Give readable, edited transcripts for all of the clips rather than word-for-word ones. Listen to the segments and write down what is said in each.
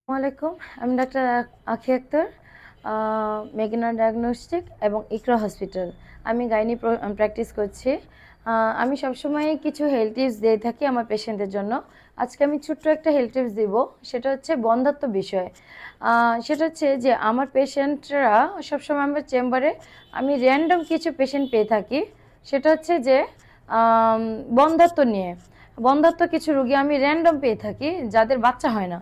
আসসালামাইকুম। আমি ডাক্তার আখি আক্তার, মেঘনা ডায়াগনস্টিক এবং ইকরা হসপিটাল। আমি গাইনি প্র্যাকটিস করছি। আমি সবসময় কিছু হেলথ টিপস দিয়ে থাকি আমার পেশেন্টদের জন্য। আজকে আমি ছোট্ট একটা হেলথ টিপস দিব, সেটা হচ্ছে বন্ধ্যাত্ব বিষয়। সেটা হচ্ছে যে আমার পেশেন্টরা সবসময় আমার চেম্বারে আমি র্যান্ডম কিছু পেশেন্ট পেয়ে থাকি, সেটা হচ্ছে যে বন্ধ্যাত্ব নিয়ে। বন্ধ্যাত্ব কিছু রুগী আমি র্যান্ডম পেয়ে থাকি যাদের বাচ্চা হয় না।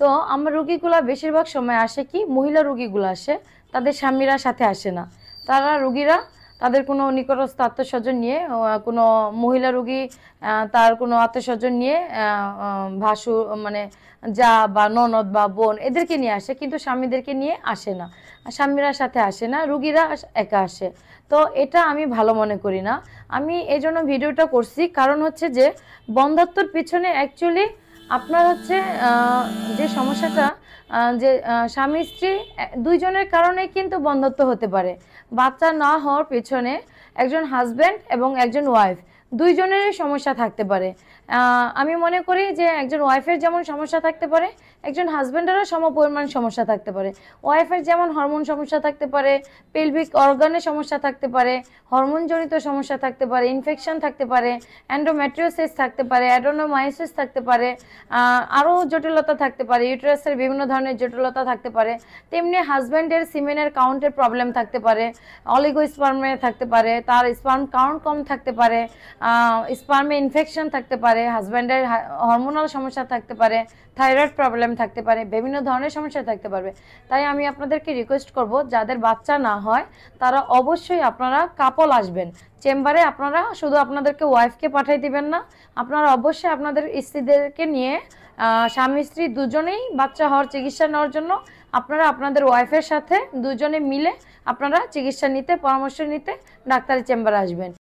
তো আমার রুগীগুলা বেশিরভাগ সময় আসে কি, মহিলা রুগীগুলো আসে, তাদের স্বামীরা সাথে আসে না। তারা রুগীরা তাদের কোনো নিকটস্থ আত্মীয়স্বজন নিয়ে, কোনো মহিলা রুগী তার কোনো আত্মীয়স্বজন নিয়ে, ভাসু মানে যা বা ননদ বা বোন এদেরকে নিয়ে আসে, কিন্তু স্বামীদেরকে নিয়ে আসে না। স্বামীরা সাথে আসে না, রুগীরা একা আসে। তো এটা আমি ভালো মনে করি না। আমি এই জন্য ভিডিওটা করছি, কারণ হচ্ছে যে বন্ধ্যাত্বর পিছনে অ্যাকচুয়ালি আপনার হচ্ছে যে সমস্যাটা, যে স্বামী স্ত্রী দুইজনের কারণে কিন্তু বন্ধ্যাত্ব হতে পারে। বাচ্চা না হওয়ার পেছনে একজন হাজব্যান্ড এবং একজন ওয়াইফ দুইজনেরই সমস্যা থাকতে পারে। আমি মনে করি যে একজন ওয়াইফের যেমন সমস্যা থাকতে পারে, একজন হাজব্যান্ডেরও সমপরিমাণ সমস্যা থাকতে পারে। ওয়াইফের যেমন হরমোন সমস্যা থাকতে পারে, পেলভিক অর্গানের সমস্যা থাকতে পারে, হরমোনজনিত সমস্যা থাকতে পারে, ইনফেকশন থাকতে পারে, অ্যান্ডোমেট্রিওসিস থাকতে পারে, অ্যাডেনোমায়োসিস থাকতে পারে, আরও জটিলতা থাকতে পারে, ইউটেরাসের বিভিন্ন ধরনের জটিলতা থাকতে পারে। তেমনি হাজব্যান্ডের সিমেনের কাউন্টের প্রবলেম থাকতে পারে, অলিগোস্পার্মে থাকতে পারে, তার স্পার্ম কাউন্ট কম থাকতে পারে, স্পার্মে ইনফেকশন থাকতে পারে, হাজব্যান্ডের হরমোনাল সমস্যা থাকতে পারে, থাইরয়েড প্রবলেম থাকতে পারে, বিভিন্ন ধরনের সমস্যা থাকতে পারবে। তাই আমি আপনাদেরকে রিকোয়েস্ট করব, যাদের বাচ্চা না হয় তারা অবশ্যই আপনারা কাপল আসবেন চেম্বারে। আপনারা শুধু আপনাদেরকে ওয়াইফকে পাঠাই দিবেন না, আপনারা অবশ্যই আপনাদের স্ত্রীদেরকে নিয়ে, স্বামী স্ত্রী দুজনেই বাচ্চা হওয়ার চিকিৎসা নেওয়ার জন্য আপনারা আপনাদের ওয়াইফের সাথে দুজনে মিলে আপনারা চিকিৎসা নিতে, পরামর্শ নিতে ডাক্তারের চেম্বারে আসবেন।